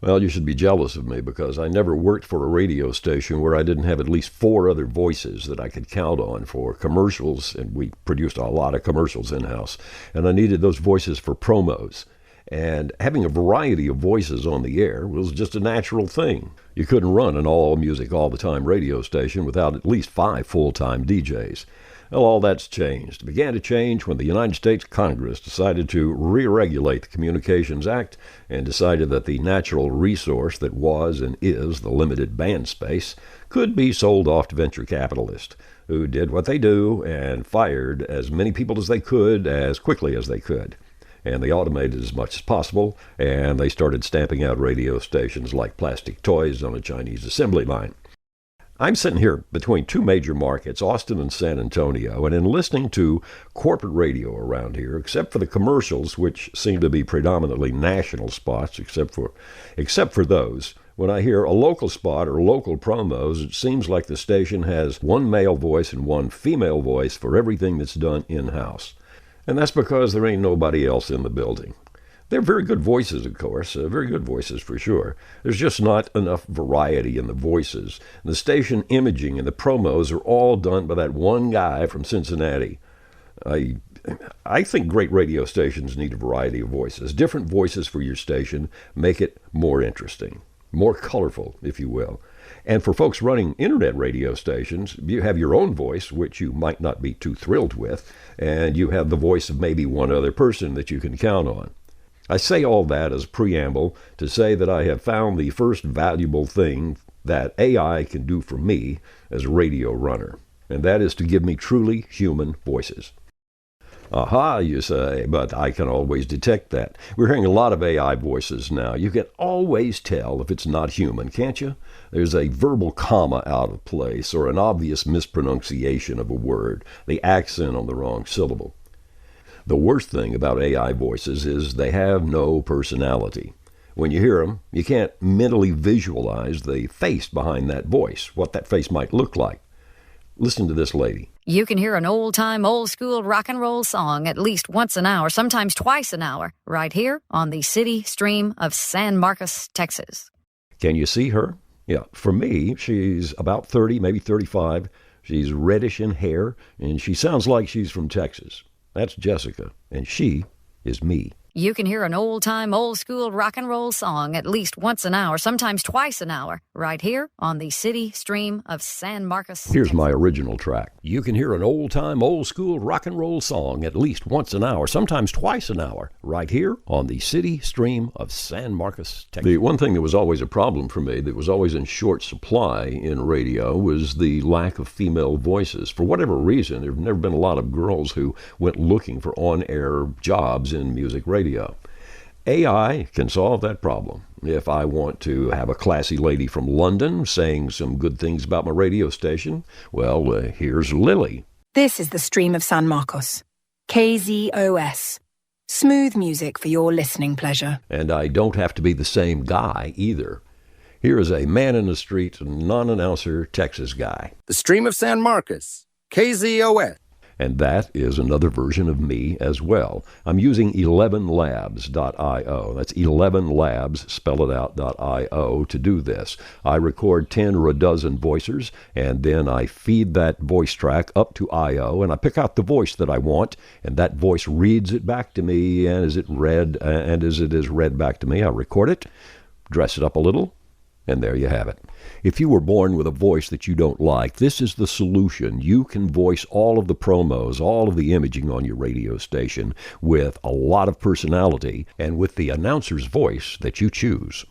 Well, you should be jealous of me because I never worked for a radio station where I didn't have at least four other voices that I could count on for commercials, and we produced a lot of commercials in-house, and I needed those voices for promos. And having a variety of voices on the air was just a natural thing. You couldn't run an all-music, all-the-time radio station without at least 5 full-time DJs. Well, all that's changed. It began to change when the United States Congress decided to re-regulate the Communications Act and decided that the natural resource that was and is the limited band space could be sold off to venture capitalists, who did what they do and fired as many people as they could as quickly as they could. And they automated as much as possible, and they started stamping out radio stations like plastic toys on a Chinese assembly line. I'm sitting here between two major markets, Austin and San Antonio, and in listening to corporate radio around here, except for the commercials, which seem to be predominantly national spots, except for those, when I hear a local spot or local promos, it seems like the station has one male voice and one female voice for everything that's done in-house. And that's because there ain't nobody else in the building. They're very good voices, of course, very good voices for sure. There's just not enough variety in the voices. The station imaging and the promos are all done by that one guy from Cincinnati. I think great radio stations need a variety of voices. Different voices for your station make it more interesting, more colorful, if you will. And for folks running internet radio stations, you have your own voice, which you might not be too thrilled with, and you have the voice of maybe one other person that you can count on. I say all that as preamble to say that I have found the first valuable thing that AI can do for me as a radio runner, and that is to give me truly human voices. Aha, you say, but I can always detect that. We're hearing a lot of AI voices now. You can always tell if it's not human, can't you? There's a verbal comma out of place or an obvious mispronunciation of a word, the accent on the wrong syllable. The worst thing about AI voices is they have no personality. When you hear them, you can't mentally visualize the face behind that voice, what that face might look like. Listen to this lady. You can hear an old-time, old-school rock and roll song at least once an hour, sometimes twice an hour, right here on the city stream of San Marcos, Texas. Can you see her? Yeah, for me, she's about 30, maybe 35. She's reddish in hair, and she sounds like she's from Texas. That's Jessica, and she is me. You can hear an old-time, old-school rock and roll song at least once an hour, sometimes twice an hour, right here on the city stream of San Marcos. Here's my original track. You can hear an old-time, old-school rock and roll song at least once an hour, sometimes twice an hour, right here on the city stream of San Marcos, Texas. The one thing that was always a problem for me, that was always in short supply in radio, was the lack of female voices. For whatever reason, there have never been a lot of girls who went looking for on-air jobs in music radio. AI can solve that problem. If I want to have a classy lady from London saying some good things about my radio station, well, here's Lily. This is the stream of San Marcos. KZOS. Smooth music for your listening pleasure. And I don't have to be the same guy either. Here is a man in the street, non-announcer Texas guy. The stream of San Marcos. KZOS. And that is another version of me as well. I'm using 11labs.io. That's 11labs, spell it out, .io to do this. I record 10 or a dozen voicers, and then I feed that voice track up to I.O., and I pick out the voice that I want, and that voice reads it back to me, and as it is read back to me, I record it, dress it up a little, and there you have it. If you were born with a voice that you don't like, this is the solution. You can voice all of the promos, all of the imaging on your radio station with a lot of personality and with the announcer's voice that you choose.